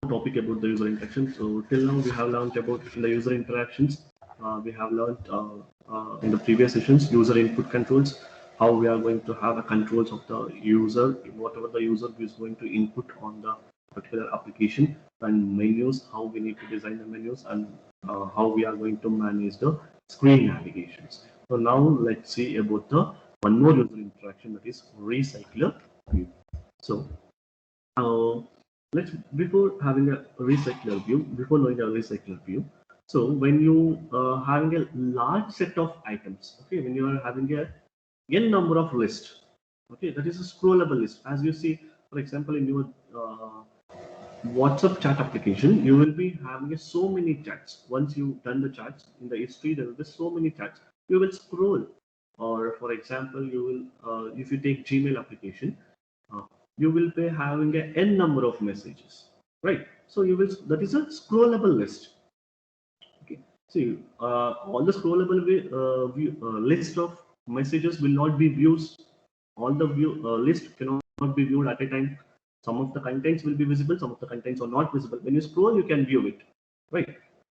topic about the user interaction. So till now we have learned about the user interactions. We have learned in the previous sessions user input controls, how we are going to have a controls of the user, whatever the user is going to input on the particular application, and menus, how we need to design the menus, and how we are going to manage the screen navigations. So now let's see about the one more user interaction, that is recycler view. So uh, let's before having a recycler view, before knowing a recycler view. So when you having a large set of items, okay, when you are having a n number of list, okay, that is a scrollable list. As you see, for example, in your WhatsApp chat application, you will be having so many chats. Once you've done the chats in the history, there will be so many chats. You will scroll, or for example, you will if you take Gmail application, uh, you will be having a n number of messages, right? So you will, that is a scrollable list. Okay, so all the scrollable list of messages will not be views. All the list cannot be viewed at a time. Some of the contents will be visible, some of the contents are not visible. When you scroll, you can view it, right?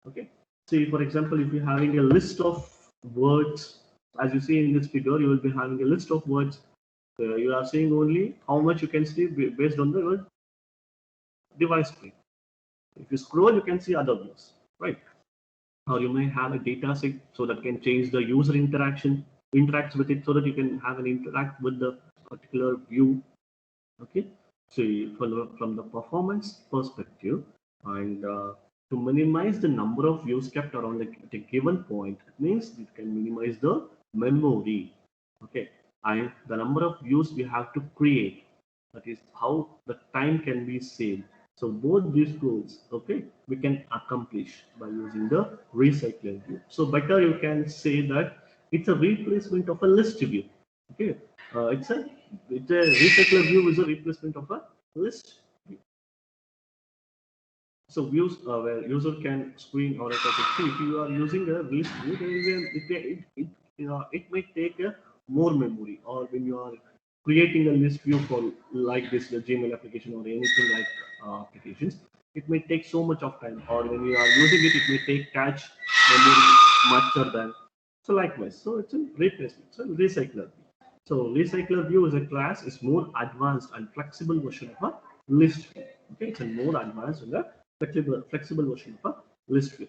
Okay. See, for example, if you're having a list of words, as you see in this figure, you will be having a list of words. You are seeing only how much you can see based on the device screen. If you scroll, you can see other views, right? Or you may have a data set so that can change the user interacts with it, so that you can have an interact with the particular view. Okay, so from the performance perspective, and to minimize the number of views kept around at a given point, it means it can minimize the memory. Okay, and the number of views we have to create, that is how the time can be saved. So both these goals, okay, we can accomplish by using the recycler view. So better you can say that it's a replacement of a list view. Okay, it's a recycler view is a replacement of a list view. So views where user can screen or a topic. See, if you are using a list view, there will be it may take a more memory. Or when you are creating a list view for like this the Gmail application or anything like applications, it may take so much of time. Or when you are using it, it may take cache memory much than. So likewise, so it's a replacement. So recycler. So recycler view is a class, is more advanced and flexible version of a list view. Okay, it's a more advanced and a flexible version of a list view.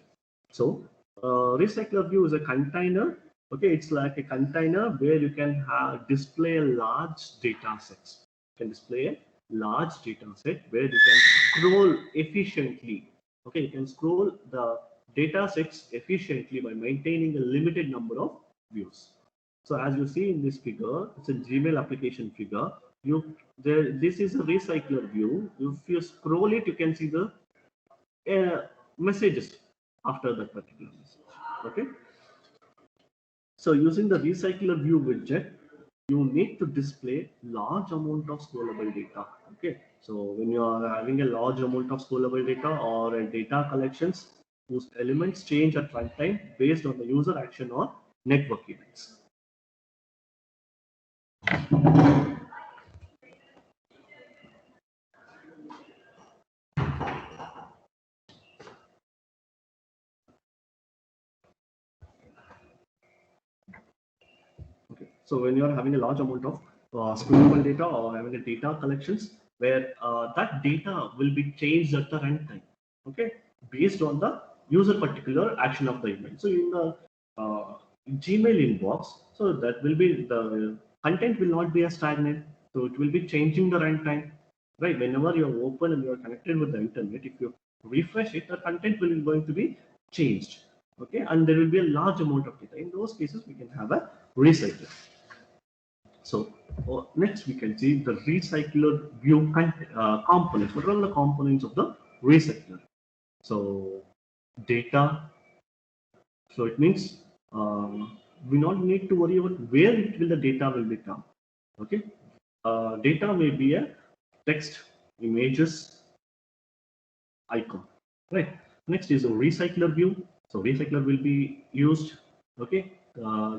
So recycler view is a container. Okay, it's like a container where you can display a large data sets. You can display a large data set where you can scroll efficiently. Okay, you can scroll the data sets efficiently by maintaining a limited number of views. So as you see in this figure, it's a Gmail application figure. This is a recycler view. If you scroll it, you can see the messages after that particular message. Okay. So using the recycler view widget, you need to display large amount of scrollable data. Okay. So when you are having a large amount of scrollable data or data collections whose elements change at runtime based on the user action or network events. Okay. So when you are having a large amount of scrollable data or having a data collections where that data will be changed at the runtime, okay, based on the user particular action of the event. So in the Gmail inbox, so that will be the content will not be a stagnant. So it will be changing the runtime, right? Whenever you open and you are connected with the internet, if you refresh it, the content will be going to be changed. Okay, and there will be a large amount of data. In those cases, we can have a recycler. So next we can see the recycler view components. What are the components of the recycler? So data. So it means we not need to worry about where it will the data will become. Okay, data may be a text, images, icon, right? Next is a recycler view. So recycler will be used. Okay,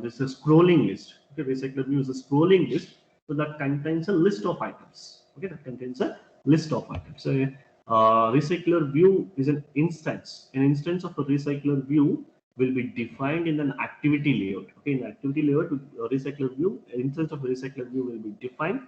this is a scrolling list. Okay, recycler view is a scrolling list, so that contains a list of items. Okay, that contains a list of items. So Recycler view is an instance. An instance of a recycler view will be defined in an activity layout. Okay, in activity layout, recycler view, an instance of a recycler view will be defined.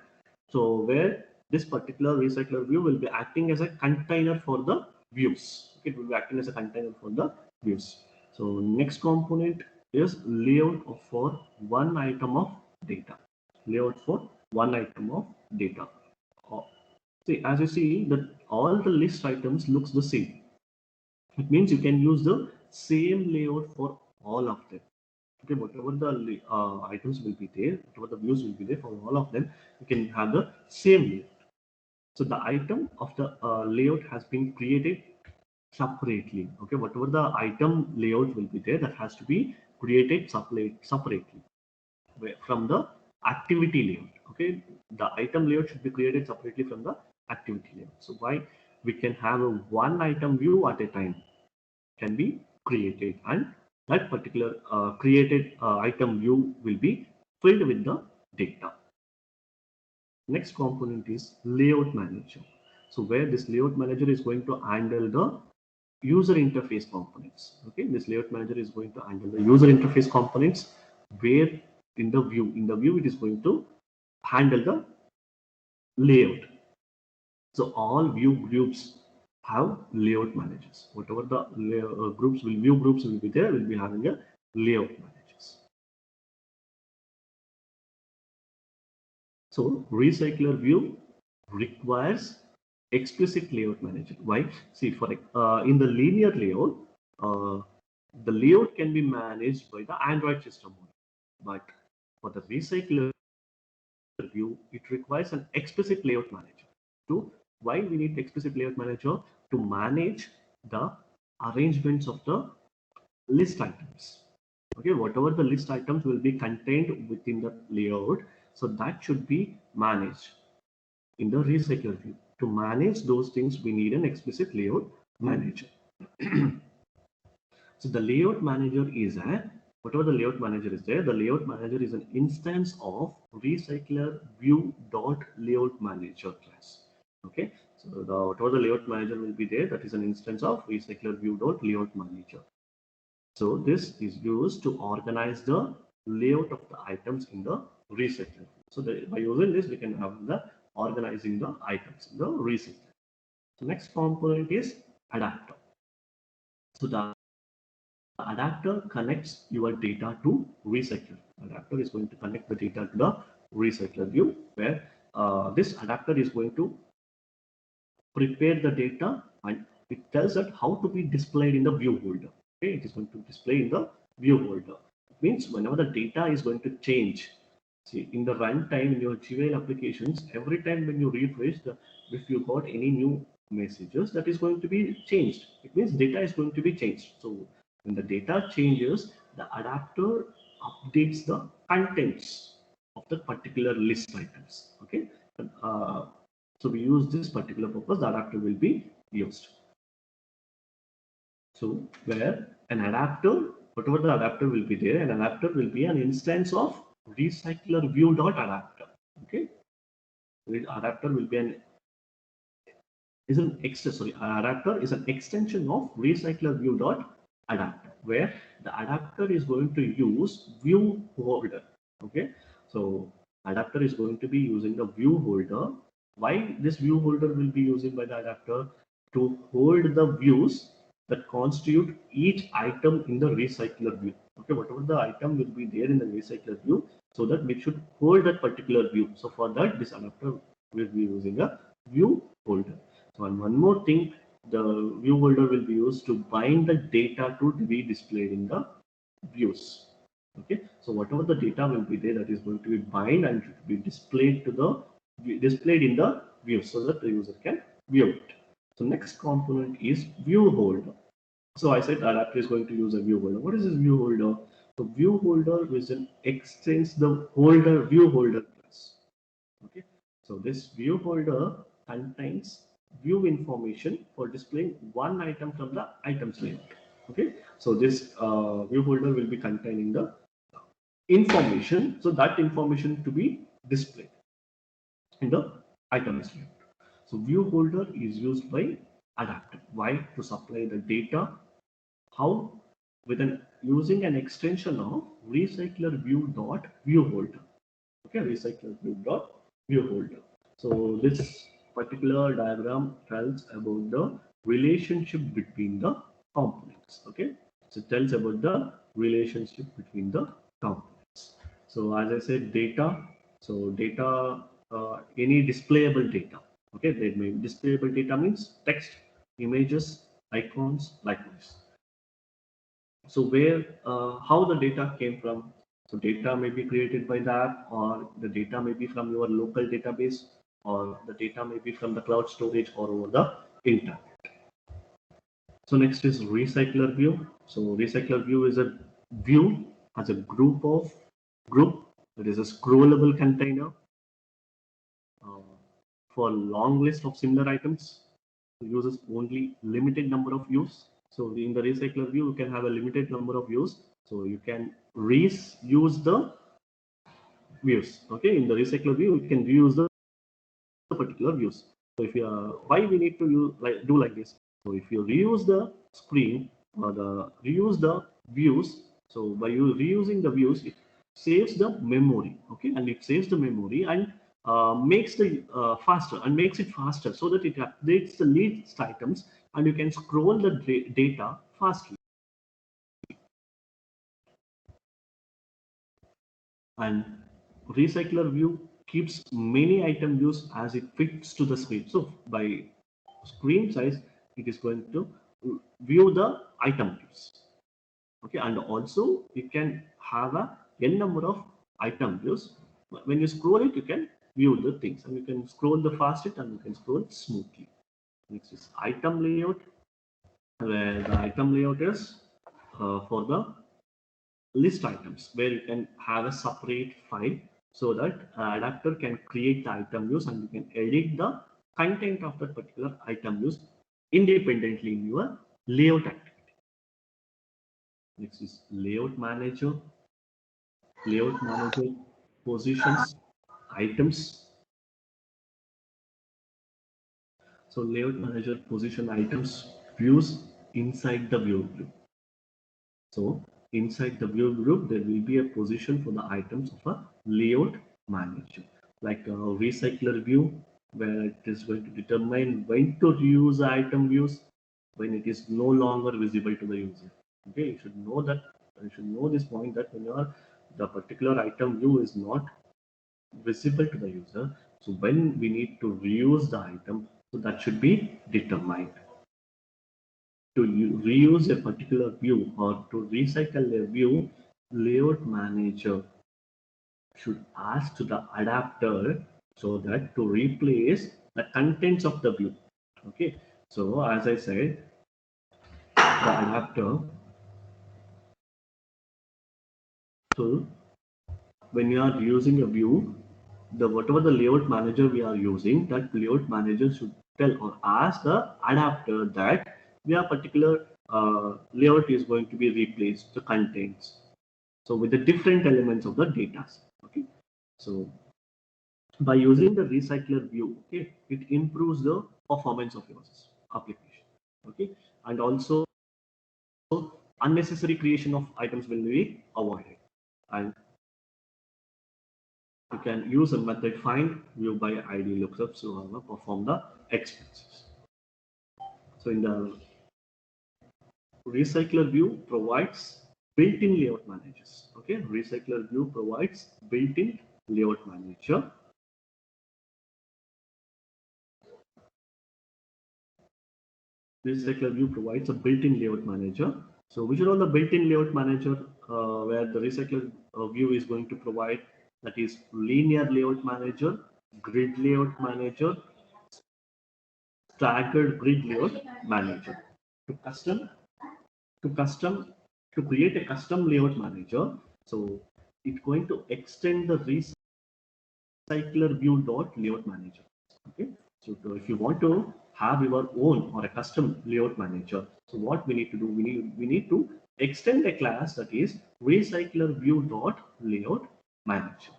So where this particular recycler view will be acting as a container for the views. Okay, it will be acting as a container for the views. So next component is layout for one item of data. Layout for one item of data. See, as you see that all the list items looks the same. It means you can use the same layout for all of them. Okay, whatever the items will be there, whatever the views will be there for all of them, you can have the same layout. So the item of the layout has been created separately. Okay, whatever the item layout will be there, that has to be created separately from the activity layout. Okay, the item layout should be created separately from the activity layout. So why we can have a one item view at a time can be created, and that particular created item view will be filled with the data. Next component is layout manager. So where this layout manager is going to handle the user interface components. Okay, this layout manager is going to handle the user interface components, where in the view it is going to handle the layout. So all view groups have layout managers. Whatever the view groups will be there, will be having a layout managers. So recycler view requires explicit layout manager. Why? See, for in the linear layout, uh, the layout can be managed by the Android system, but for the recycler view, it requires an explicit layout manager. To why we need explicit layout manager? To manage the arrangements of the list items. Okay, whatever the list items will be contained within the layout, so that should be managed in the recycler view. To manage those things, we need an explicit layout manager. So the layout manager is a whatever the layout manager is there, the layout manager is an instance of recycler view dot layout manager class. Okay, so whatever the layout manager will be there, that is an instance of recycler view dot layout manager. So this is used to organize the layout of the items in the recycler. So by using this, we can have the organizing the items in the recycler. So next component is adapter. So the adapter connects your data to recycler. Adapter is going to connect the data to the recycler view, where this adapter is going to prepare the data, and it tells us how to be displayed in the view holder. Okay, it is going to display in the view holder. It means whenever the data is going to change, see in the runtime in your GUI applications, every time when you refresh, if you got any new messages, that is going to be changed. It means data is going to be changed. So when the data changes, the adapter updates the contents of the particular list items. Okay. Uh, so we use this particular purpose, the adapter will be used. So where an adapter, whatever the adapter will be there, an adapter will be an instance of recycler view dot adapter. Okay, adapter will be an adapter is an extension of recycler view dot adapter, where the adapter is going to use view holder. Okay, so adapter is going to be using the view holder. Why this view holder will be using by the adapter? To hold the views that constitute each item in the recycler view. Okay, whatever the item will be there in the recycler view, so that we should hold that particular view. So for that, this adapter will be using a view holder. So and one more thing, the view holder will be used to bind the data to be displayed in the views. Okay, so whatever the data will be there, that is going to be bind and should be displayed to the displayed in the view, so that the user can view it. So next component is view holder. So I said adapter is going to use a view holder. What is this view holder? So view holder is an extends the holder view holder class. Okay, so this view holder contains view information for displaying one item from the items layout. Okay, so this view holder will be containing the information, so that information to be displayed in the items layout. So view holder is used by adapter. Why? To supply the data. How? With using an extension of recycler view dot view holder. Okay, recycler view dot view holder. So this particular diagram tells about the relationship between the components. Okay, so it tells about the relationship between the components. So as I said, data. So data, any displayable data. Okay, they may displayable data means text, images, icons, likewise. So where, how the data came from? So data may be created by the app, or the data may be from your local database, or the data may be from the cloud storage or over the internet. So next is recycler view. So recycler view is a view as a group that is a scrollable container for long list of similar items. It uses only limited number of views. So in the recycler view, you can have a limited number of views. So you can reuse the views. Okay, in the recycler view, you can reuse the particular views. So if you why we need to use do like this? So if you reuse the screen or the reuse the views, so by you reusing the views, it saves the memory. Okay, and it saves the memory and makes the faster and makes it faster so that it updates the list items and you can scroll the data fastly. And recycler view keeps many item views as it fits to the screen. So by screen size, it is going to view the item views. Okay, and also you can have a n number of item views. When you scroll it, you can view the things, and you can scroll the fastest and you can scroll smoothly. Next is item layout, where the item layout is for the list items, where you can have a separate file so that adapter can create the item views and you can edit the content of that particular item views independently in your layout activity. Next is layout manager. Layout manager positions items. So layout manager position items views inside the view group. So inside the view group, there will be a position for the items of a layout manager, like a recycler view, where it is going to determine when to reuse the item views when it is no longer visible to the user. Okay, you should know that. You should know this point that when the particular item view is not visible to the user, so when we need to reuse the item, so that should be determined. To reuse a particular view or to recycle a view, layout manager should ask to the adapter so that to replace the contents of the view. Okay, so as I said, the adapter, so when you are using a view, the whatever the layout manager we are using, that layout manager should tell or ask the adapter that we are particular layout is going to be replaced the contents, so with the different elements of the data. Okay, so by using the recycler view, okay, it improves the performance of your application. Okay, and also unnecessary creation of items will be avoided, and you can use a method find view by ID lookups to perform the expenses. So in the recycler view provides built-in layout managers. Okay, recycler view provides built-in layout manager. Recycler view provides a built-in layout manager. So which are all the built-in layout manager where the recycler view is going to provide? That is linear layout manager, grid layout manager, staggered grid layout manager. To custom to custom to create a custom layout manager, so it's going to extend the recycler view dot layout manager. Okay, so if you want to have your own or a custom layout manager, so what we need to do, we need to extend a class that is recycler view dot layout manager.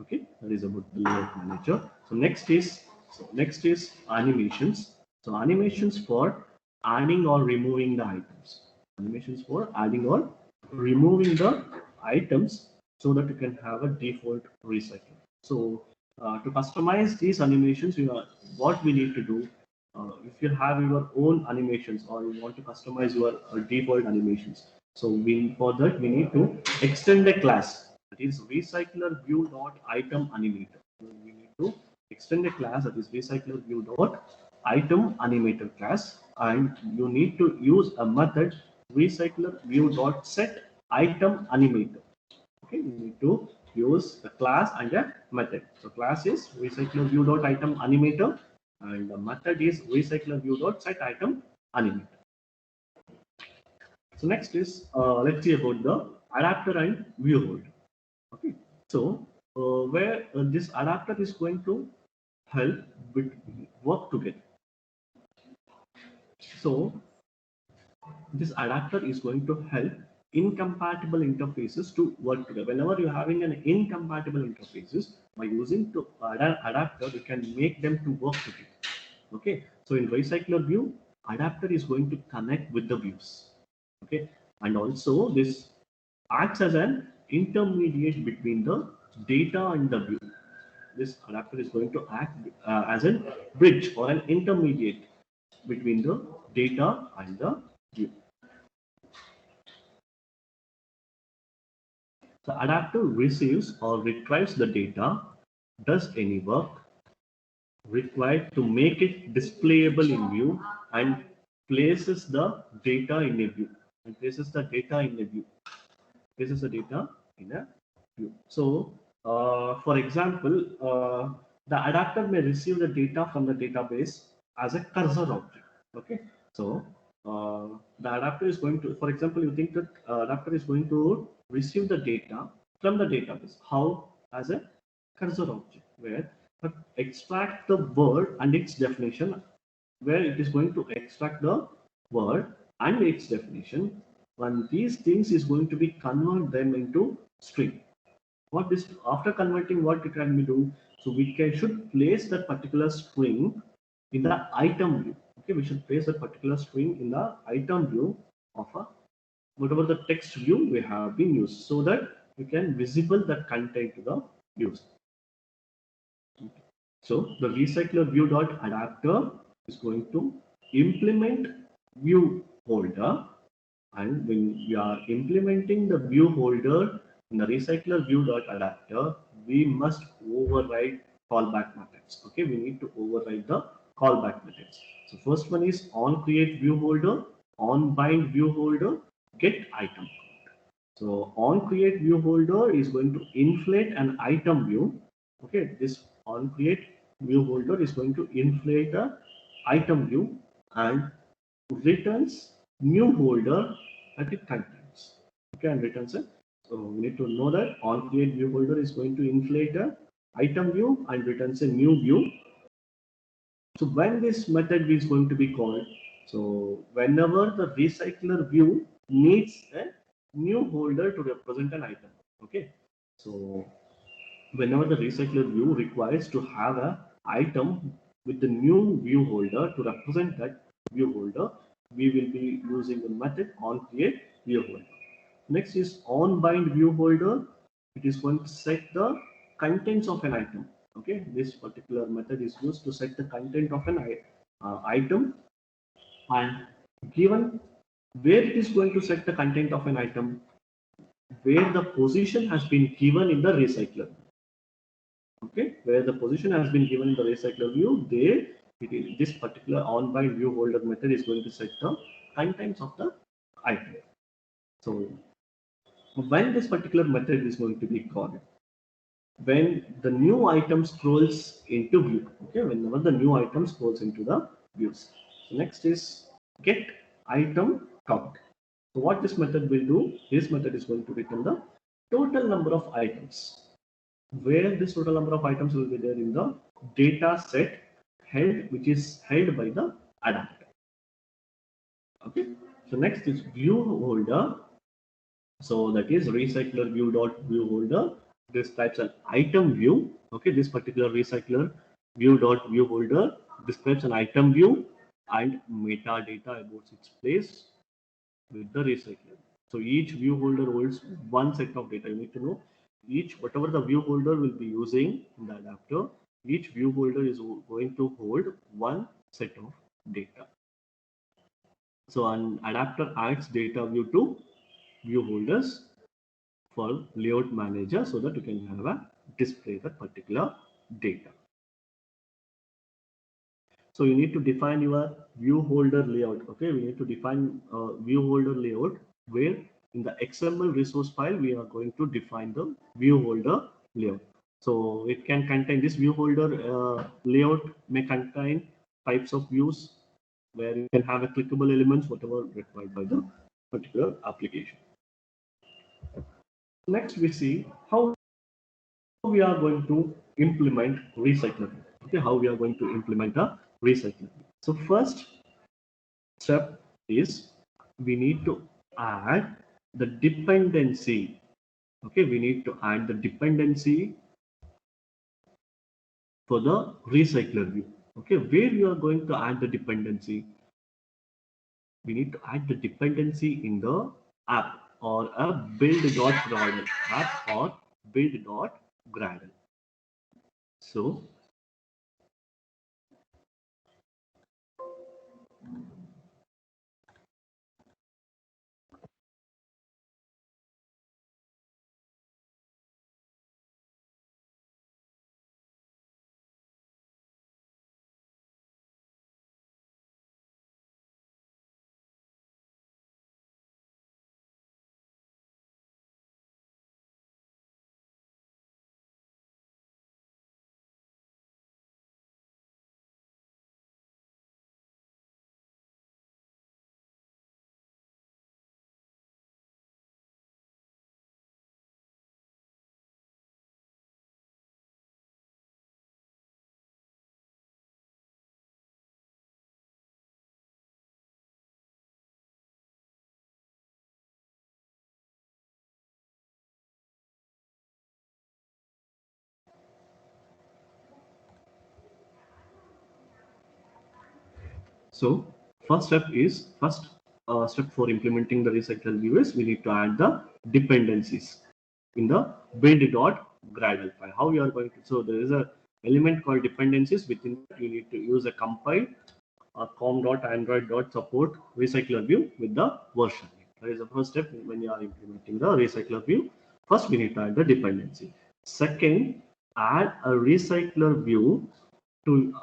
Okay, that is about the layout manager. So next is animations. So animations for adding or removing the items. Animations for adding or removing the items so that you can have a default recycle. So to customize these animations, what we need to do, if you have your own animations or you want to customize your default animations, so for that we need to extend a class, that is recycler view dot item animator. We need to extend a class, that is recycler view dot item animator class, and you need to use a method recycler view dot set item animator. Okay, you need to use a class and a method. So class is recycler view dot item animator, and the method is recycler view dot set item animator. So next is let's see about the adapter and view holder. Okay, so where this adapter is going to help with work together. So this adapter is going to help incompatible interfaces to work together. Whenever you're having an incompatible interfaces, by using to adapter, you can make them to work together. Okay, so in recycler view, adapter is going to connect with the views. Okay, and also this acts as an intermediate between the data and the view. This adapter is going to act as a bridge or an intermediate between the data and the view. The adapter receives or retrieves the data, does any work required to make it displayable in view, and places the data in a view. And places the data in a view. Places the data in a view. So, for example, the adapter may receive the data from the database as a cursor object. Okay, so the adapter is going to, for example, you think that adapter is going to receive the data from the database. How? As a cursor object, where it extract the word and its definition, where it is going to extract the word and its definition, and these things is going to be convert them into string. What this, after converting, what it can be do? So we should place that particular string in the item view. Okay, we should place that particular string in the item view of a whatever the text view we have been used, so that we can visible that content to the user. So the recycler view dot adapter is going to implement view holder, and when we are implementing the view holder in the recycler view dot adapter, we must override callback methods. Okay, we need to override the callback methods. So first one is on create view holder, on bind view holder, get item. So on create view holder is going to inflate an item view. Okay, this on create view holder is going to inflate a item view and returns new holder that it contains. Okay, and returns it. So we need to know that on create view holder is going to inflate a item view and returns a new view. So when this method is going to be called, so whenever the recycler view needs a new holder to represent an item. Okay, so whenever the recycler view requires to have a item with the new view holder to represent that view holder, we will be using the method on create view holder. Next is on bind view holder. It is going to set the contents of an item. Okay, this particular method is used to set the content of an item, and given where it is going to set the content of an item, where the position has been given in the recycler. Okay, where the position has been given in the recycler view, there it is, this particular on bind view holder method is going to set the contents of the item. So when this particular method is going to be called, when the new item scrolls into view. Okay, whenever the new item scrolls into the views. So next is get item count. So what this method will do, this method is going to return the total number of items, where this total number of items will be there in the data set held, which is held by the adapter. Okay, so next is view holder. So that is recycler view dot view holder. This types an item view. Okay, this particular recycler view dot view holder describes an item view and metadata about its place with the recycler. So each view holder holds one set of data. You need to know whatever the view holder will be using in the adapter, each view holder is going to hold one set of data. So an adapter adds data view to view holders for layout manager so that you can have a display that particular data. So you need to define your view holder layout. Okay, we need to define view holder layout where in the XML resource file we are going to define the view holder layout. So it can contain this view holder layout may contain types of views where you can have a clickable elements whatever required by the particular application. Next we see how we are going to implement recycler. Okay, how we are going to implement a recycler. So first step is we need to add the dependency. Okay, we need to add the dependency for the recycler view. Okay, where you are going to add the dependency? We need to add the dependency in the app or a build.gradle app or build.gradle. So So first step for implementing the recycle view is we need to add the dependencies in the build.gradle file. How you are going to, so there is a element called dependencies. Within that you need to use a compile com.android.support recycler view with the version. That is the first step when you are implementing the recycler view. First we need to add the dependency. Second, add a recycler view to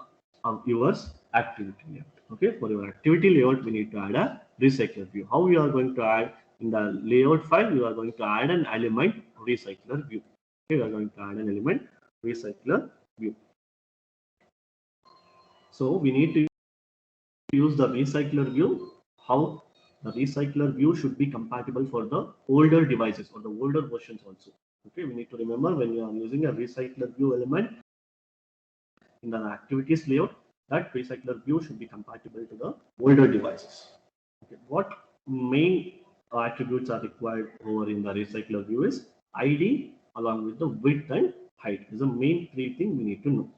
your activity layout. Okay, for your activity layout, we need to add a recycler view. How we are going to add in the layout file? We are going to add an element recycler view. Okay, we are going to add an element recycler view. So we need to use the recycler view. How the recycler view should be compatible for the older devices or the older versions also. Okay, we need to remember when you are using a recycler view element in the activities layout, that recycler view should be compatible to the older devices. Okay. What main attributes are required over in the recycler view is ID along with the width and height is the main three things we need to know.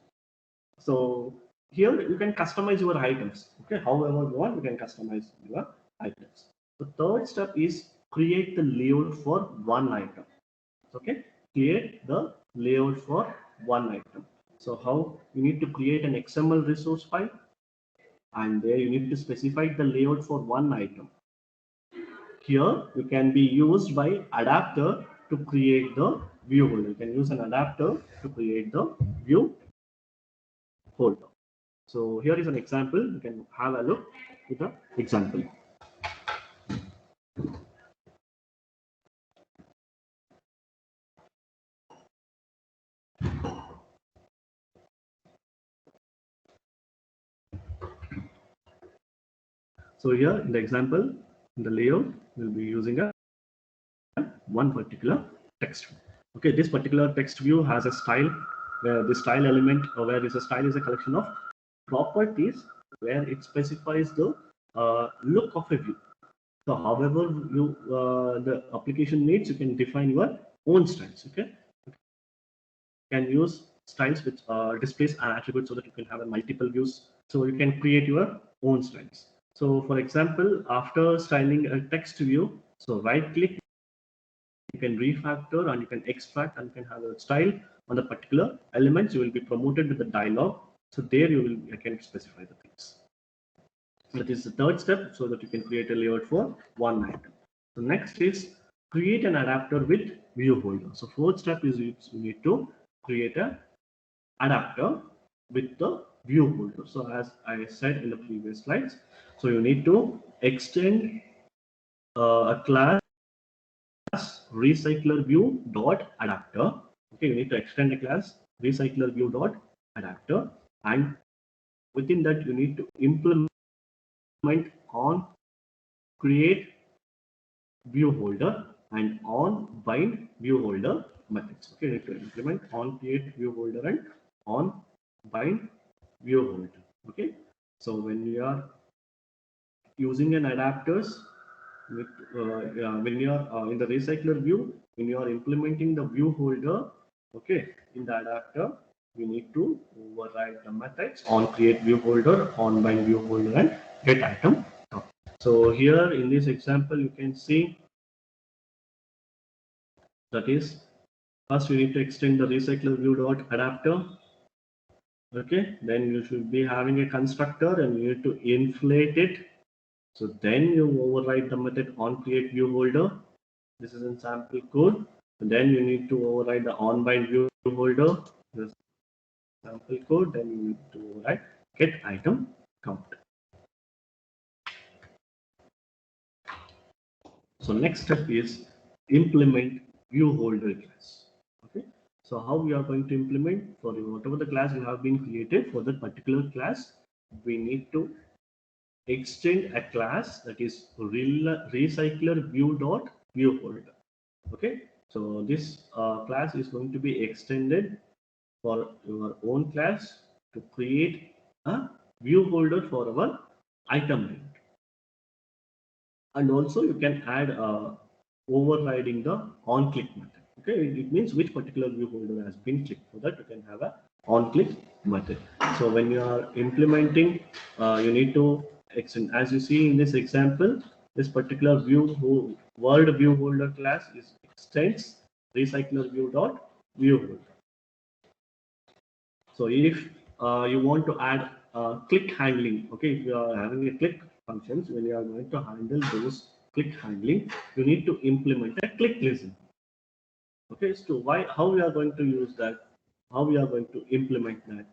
So here you can customize your items. Okay, however you want, you can customize your items. The third step is create the layout for one item. Okay, create the layout for one item. So how you need to create an XML resource file, and there you need to specify the layout for one item. Here you can be used by adapter to create the view holder. You can use an adapter to create the view holder. So here is an example. You can have a look with the example. So here in the example, in the layout, we'll be using a one particular text. Okay, this particular text view has a style where the style element or where is a style is a collection of properties where it specifies the look of a view. So however you the application needs, you can define your own styles. Okay, you can use styles which displays an attribute so that you can have a multiple views. So you can create your own styles. So for example, after styling a text view, so right click, you can refactor and you can extract and you can have a style on the particular elements. You will be promoted with the dialog. So there you will again specify the things. That is the third step, so that you can create a layout for one item. So next is create an adapter with view holder. So fourth step is you need to create a adapter with the view holder. So as I said in the previous slides, so you need to extend a class recycler view dot adapter. Okay, you need to extend a class recycler view dot adapter, and within that you need to implement on create view holder and on bind view holder methods. Okay, you need to implement on create view holder and on bind view holder. Okay, so when you are using an adapters with when you are in the recycler view, when you are implementing the view holder, okay, in the adapter, we need to override the methods on create view holder, on bind view holder, and get item. So here in this example, you can see that is first we need to extend the recycler view dot adapter. Okay, then you should be having a constructor and you need to inflate it. So then you override the method on create view holder. This is in sample code. And then you need to override the on bind view holder. This sample code. Then you need to override get item count. So next step is implement view holder class. Okay. So how we are going to implement for whatever the class you have been created for that particular class, we need to extend a class that is recycler view dot view holder. Okay, so this class is going to be extended for your own class to create a view holder for our item name. And also you can add overriding the on click method. Okay, it means which particular view holder has been clicked. For that you can have a on click method. So when you are implementing, you need to extend, as you see in this example, this particular world view holder class is extends recycler view dot view holder. So if you want to add click handling, okay, if you are having a click functions, when you are going to handle those click handling, you need to implement a click listen. Okay, so how we are going to use that? How we are going to implement that?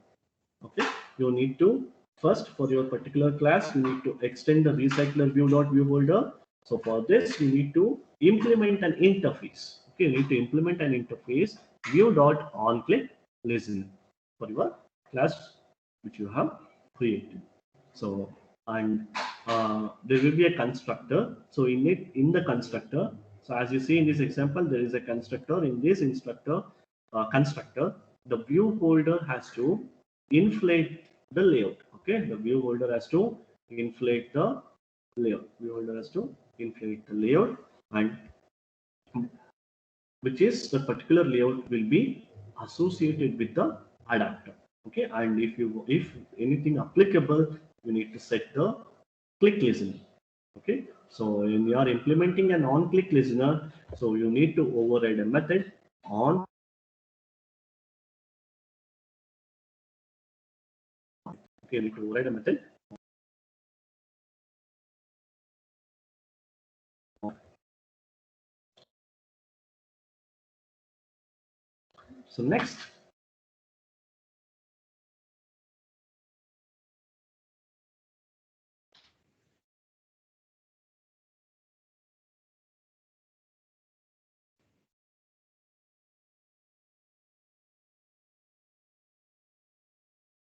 Okay, you need to first for your particular class, you need to extend the recycler view dot view holder. So for this, you need to implement an interface. Okay, you need to implement an interface view dot on click listen for your class which you have created. So and there will be a constructor. So in the constructor, so as you see in this example, there is a constructor. In this constructor, the view holder has to inflate the layout. Okay, the view holder has to inflate the layout. View holder has to inflate the layout, and which is the particular layout will be associated with the adapter. Okay, and if anything applicable, you need to set the click listener. Okay, so when you are implementing an on click listener, so you need to override a method on. Okay, you need to override a method. So next,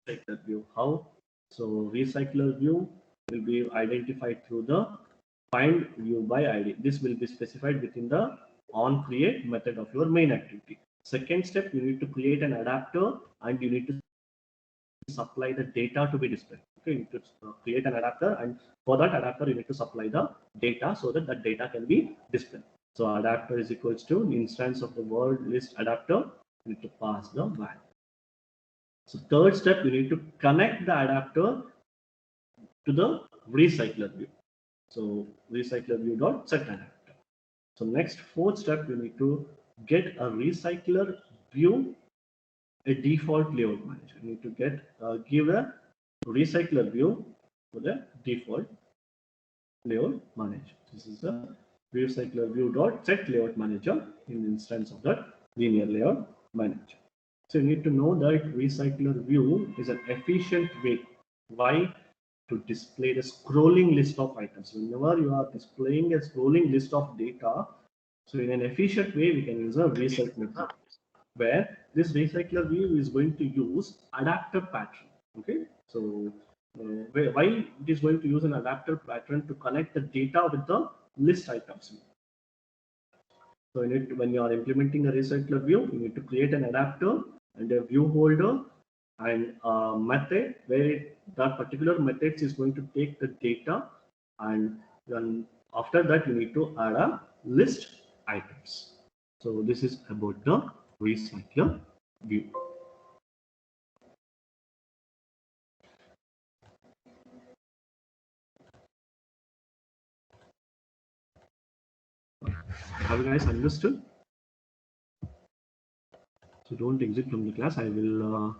take that view. How? So recycler view will be identified through the find view by ID. This will be specified within the on create method of your main activity. Second step, you need to create an adapter and you need to supply the data to be displayed. Okay, you need to create an adapter, and for that adapter you need to supply the data so that that data can be displayed. So adapter is equals to instance of the word list adapter. You need to pass the value. So third step, you need to connect the adapter to the recycler view. So recycler view dot set adapter. So next fourth step, you need to get a recycler view, a default layout manager. You need to get give a recycler view for the default layout manager. This is the recycler view dot set layout manager in instance of that linear layout manager. So you need to know that recycler view is an efficient way. Why? To display the scrolling list of items. Whenever you are displaying a scrolling list of data, so in an efficient way, we can use a recycler view, where this recycler view is going to use adapter pattern. Okay, so why it is going to use an adapter pattern to connect the data with the list items. So when you are implementing a recycler view, you need to create an adapter and a view holder and a method where that particular method is going to take the data, and then after that you need to add a list items. So this is about the recycler view. Have you guys understood? So don't exit from the class. I will